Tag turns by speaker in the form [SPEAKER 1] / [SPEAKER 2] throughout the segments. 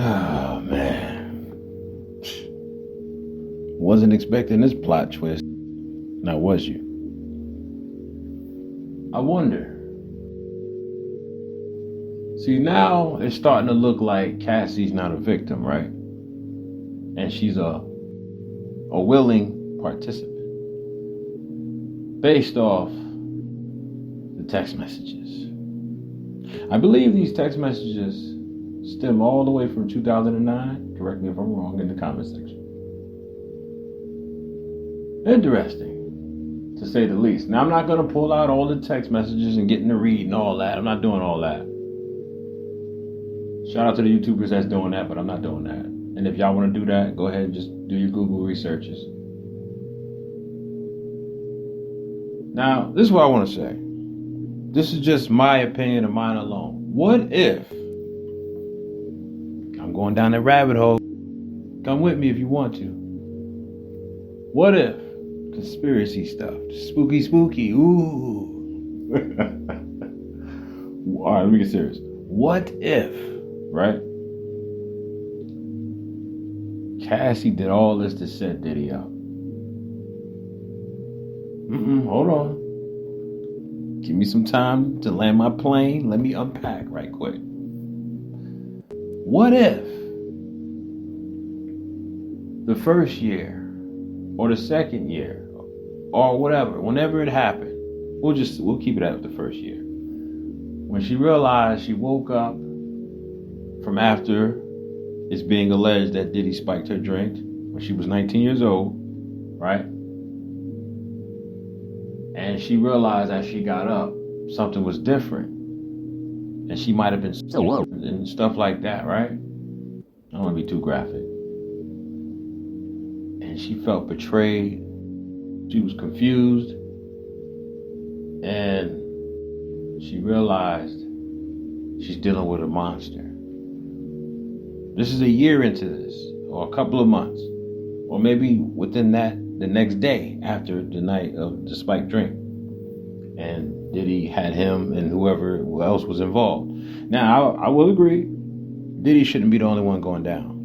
[SPEAKER 1] Oh, man. Wasn't expecting this plot twist. Now, was you? I wonder. See, now it's starting to look like Cassie's not a victim, right? And she's a willing participant. Based off the text messages. I believe these text messages stem all the way from 2009. Correct me if I'm wrong in the comment section. Interesting, to say the least. Now, I'm not going to pull out all the text messages and get in the read and all that. I'm not doing all that. Shout out to the YouTubers that's doing that, but I'm not doing that. And if y'all want to do that, go ahead and just do your Google researches. Now, this is what I want to say. This is just my opinion and mine alone. What if, I'm going down that rabbit hole, come with me if you want to. What if conspiracy stuff, spooky, ooh. All right, let me get serious. What if, right? Cassie did all this to set Diddy up. Hold on. Give me some time to land my plane. Let me unpack right quick. What if the first year or the second year or whatever, whenever it happened, we'll keep it at the first year. When she realized she woke up from after it's being alleged that Diddy spiked her drink when she was 19 years old, right? And she realized as she got up, something was different. And she might have been and stuff like that, right? I don't want to be too graphic. And she felt betrayed. She was confused. And she realized she's dealing with a monster. This is a year into this, or a couple of months, or maybe within that, the next day after the night of the spiked drink. And Diddy had him and whoever else was involved. Now, I will agree, Diddy shouldn't be the only one going down.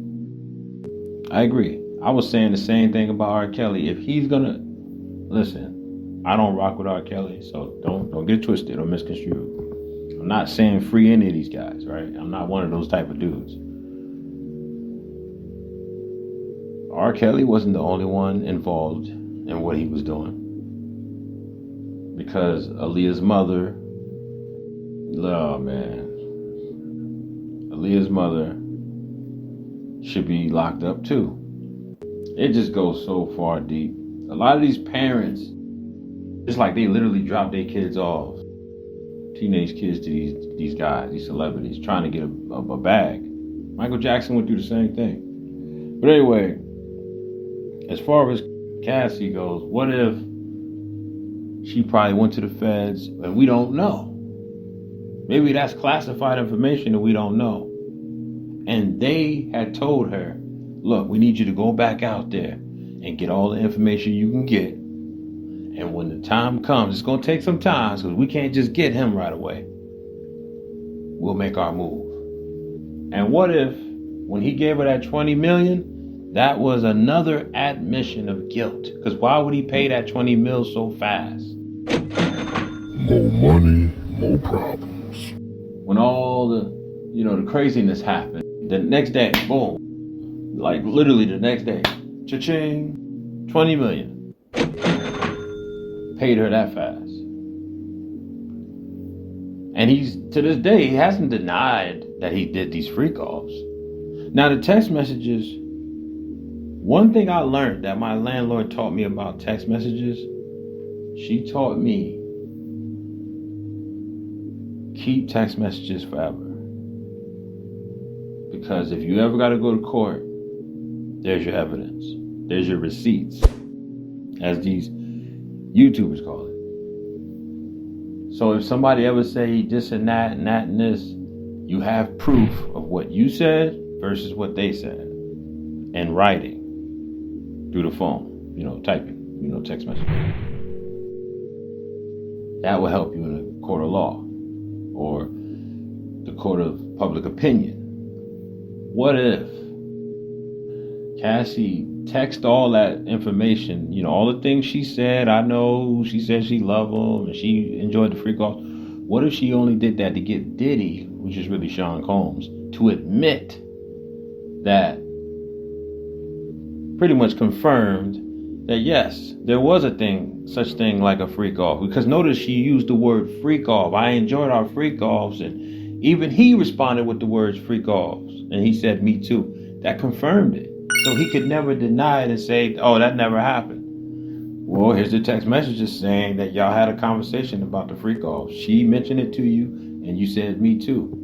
[SPEAKER 1] I agree. I was saying the same thing about R. Kelly. If he's gonna, listen, I don't rock with R. Kelly, so don't get twisted or misconstrued. I'm not saying free any of these guys, right? I'm not one of those type of dudes. R. Kelly wasn't the only one involved in what he was doing. Because Aaliyah's mother, Aaliyah's mother should be locked up too. It just goes so far deep. A lot of these parents, it's like they literally drop their kids off, teenage kids, to these guys, these celebrities, trying to get a bag. Michael Jackson went through the same thing. But anyway, as far as Cassie goes, what if she probably went to the feds and we don't know? Maybe that's classified information that we don't know. And they had told her, look, we need you to go back out there and get all the information you can get. And when the time comes, it's going to take some time because we can't just get him right away. We'll make our move. And what if when he gave her that $20 million, that was another admission of guilt? Because why would he pay that $20 million so fast?
[SPEAKER 2] More money, more problems.
[SPEAKER 1] When all the craziness happened, the next day, boom, like literally the next day, cha-ching, $20 million. Paid her that fast. And to this day, he hasn't denied that he did these freak offs. Now the text messages, one thing I learned that my landlord taught me about text messages, she taught me, keep text messages forever. Because if you ever got to go to court, there's your evidence. There's your receipts, as these YouTubers call it. So if somebody ever say this and that and that and this, you have proof of what you said versus what they said. And writing through the phone, typing, text messaging. That will help you in a court of law or the court of public opinion. What if Cassie text all that information, all the things she said? I know she said she loved him and she enjoyed the freak off. What if she only did that to get Diddy, which is really Sean Combs, to admit that, pretty much confirmed that yes, there was such thing like a freak off. Because notice she used the word freak off. I enjoyed our freak offs, and even he responded with the words freak offs, and he said me too. That confirmed it. So he could never deny it and say, oh, that never happened. Well, here's the text messages saying that y'all had a conversation about the freak off. She mentioned it to you, and you said me too.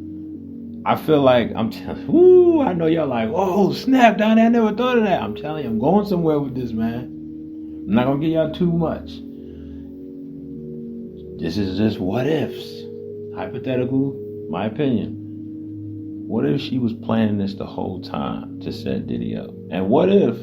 [SPEAKER 1] I feel like I know y'all like, oh, snap, Donnie, I never thought of that. I'm telling you, I'm going somewhere with this, man. I'm not going to give y'all too much. This is just what ifs. Hypothetical, my opinion. What if she was planning this the whole time to set Diddy up? And what if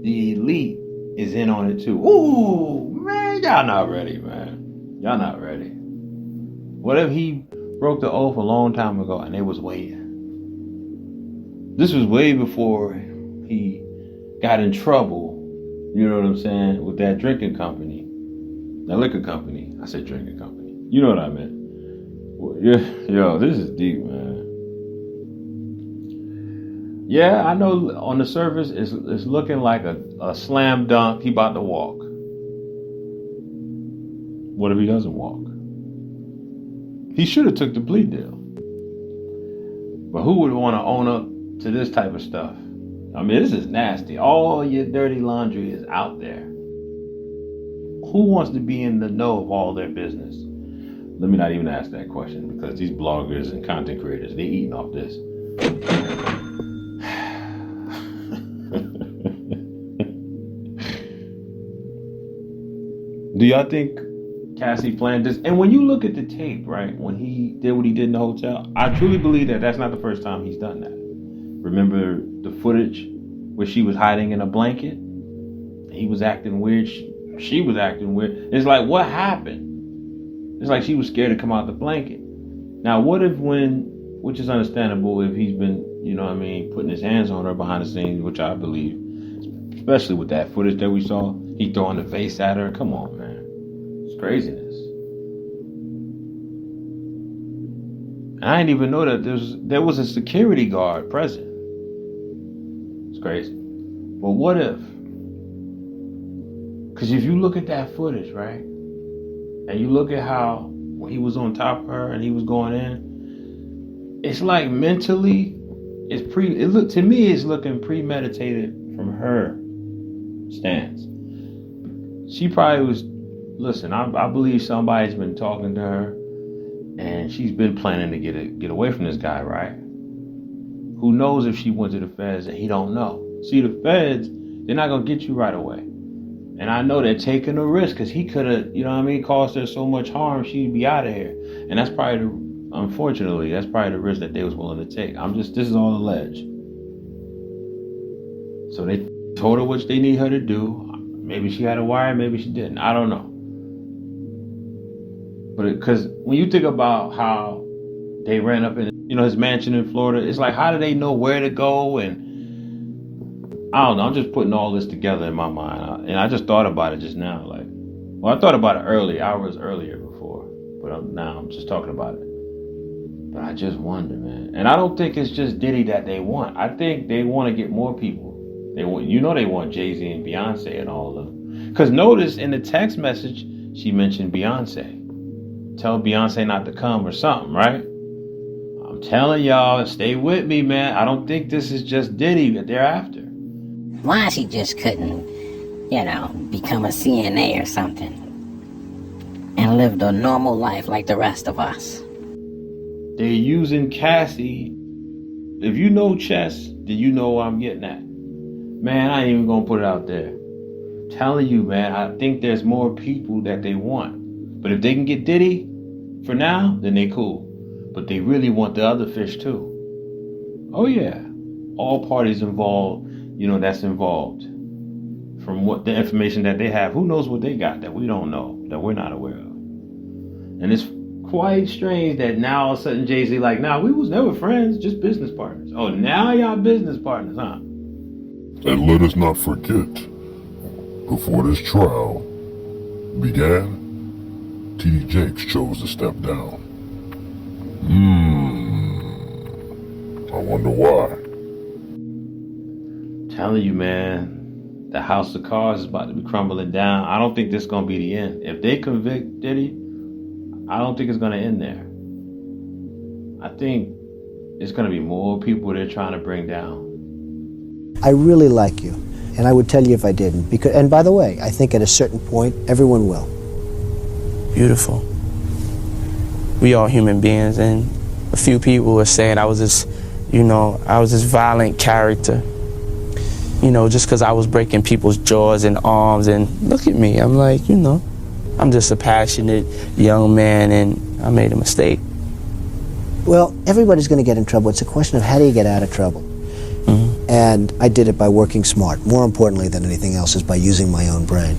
[SPEAKER 1] the elite is in on it too? Ooh, man, y'all not ready, man. Y'all not ready. What if he broke the oath a long time ago and they was waiting? This was way before he got in trouble, you know what I'm saying, with that drinking company. That liquor company. I said drinking company. You know what I meant. Yo, this is deep, man. Yeah, I know on the surface it's looking like a slam dunk. He about to walk. What if he doesn't walk? He should have took the plea deal. But who would want to own up to this type of stuff? I mean, this is nasty. All your dirty laundry is out there. Who wants to be in the know of all their business? Let me not even ask that question, because these bloggers and content creators, they eating off this. Do y'all think Cassie planned this? And when you look at the tape, right, when he did what he did in the hotel, I truly believe that that's not the first time he's done that. Remember the footage where she was hiding in a blanket? He was acting weird. She was acting weird. It's like, what happened? It's like she was scared to come out the blanket. Now, what if which is understandable if he's been, putting his hands on her behind the scenes, which I believe, especially with that footage that we saw, he throwing the vase at her. Come on, man. It's craziness. And I didn't even know that there was a security guard present. It's crazy. But what if? Because if you look at that footage, right, and you look at how when he was on top of her and he was going in, it's like mentally, to me it's looking premeditated from her stance. She probably was, listen, I believe somebody's been talking to her and she's been planning to get away from this guy, right? Who knows if she went to the feds and he don't know. See, the feds, they're not going to get you right away. And I know they're taking a risk because he could have, caused her so much harm, she'd be out of here. And that's probably unfortunately, that's probably the risk that they was willing to take. This is all alleged. So they told her what they need her to do. Maybe she had a wire, maybe she didn't. I don't know. But because when you think about how they ran up in, his mansion in Florida, it's like, how do they know where to go? And I don't know. I'm just putting all this together in my mind. And I just thought about it just now. I thought about it hours earlier before. But now I'm just talking about it. But I just wonder, man. And I don't think it's just Diddy that they want. I think they want to get more people. They want Jay-Z and Beyonce and all of them. Because notice in the text message, she mentioned Beyonce. Tell Beyonce not to come or something, right? I'm telling y'all, stay with me, man. I don't think this is just Diddy that they're after.
[SPEAKER 3] Why she just couldn't, become a CNA or something and live a normal life like the rest of us.
[SPEAKER 1] They're using Cassie. If you know chess, then you know what I'm getting at. Man, I ain't even gonna put it out there. I'm telling you, man, I think there's more people that they want. But if they can get Diddy for now, then they cool. But they really want the other fish too. Oh yeah. All parties involved, that's involved. From what the information that they have, who knows what they got that we don't know, that we're not aware of. And it's quite strange that now all of a sudden Jay-Z like, nah, we was never friends, just business partners. Oh, now y'all business partners, huh?
[SPEAKER 2] And let us not forget, before this trial began, T.D. Jakes chose to step down. I wonder why.
[SPEAKER 1] Telling you, man, the house of cards is about to be crumbling down. I don't think this is going to be the end. If they convict Diddy, I don't think it's going to end there. I think it's going to be more people they're trying to bring down.
[SPEAKER 4] I really like you, and I would tell you if I didn't. Because, and by the way, I think at a certain point, everyone will.
[SPEAKER 5] Beautiful. We all human beings, and a few people were saying I was this violent character. You know, just because I was breaking people's jaws and arms, and look at me, I'm like, I'm just a passionate young man, and I made a mistake.
[SPEAKER 4] Well, everybody's going to get in trouble. It's a question of how do you get out of trouble. Mm-hmm. And I did it by working smart. More importantly than anything else is by using my own brain.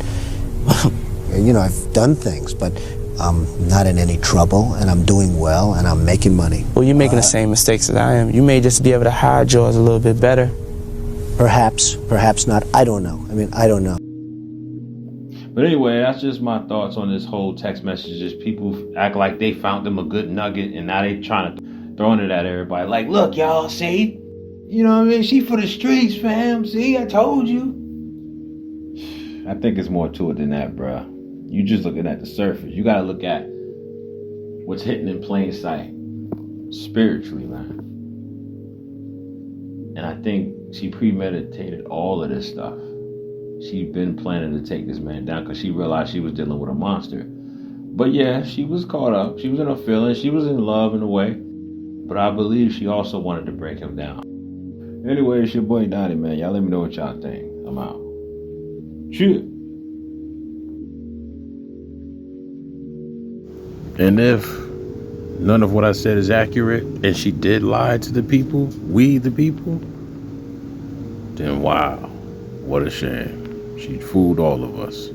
[SPEAKER 4] I've done things, but I'm not in any trouble, and I'm doing well, and I'm making money.
[SPEAKER 5] Well, you're making the same mistakes as I am. You may just be able to hide yours a little bit better.
[SPEAKER 4] Perhaps, perhaps not. I don't know. I don't know.
[SPEAKER 1] But anyway, that's just my thoughts on this whole text messages. People act like they found them a good nugget, and now they trying to throw it at everybody. Like, look, y'all, see? You know what I mean? She for the streets, fam. See, I told you. I think it's more to it than that, bruh. You just looking at the surface. You got to look at what's hitting in plain sight spiritually, man. And I think she premeditated all of this stuff. She'd been planning to take this man down because she realized she was dealing with a monster. But yeah, she was caught up. She was in her feelings. She was in love in a way. But I believe she also wanted to break him down. Anyway, it's your boy Donnie, man. Y'all let me know what y'all think. I'm out. Cheers. And if none of what I said is accurate, and she did lie to the people, we the people, then wow, what a shame. She fooled all of us.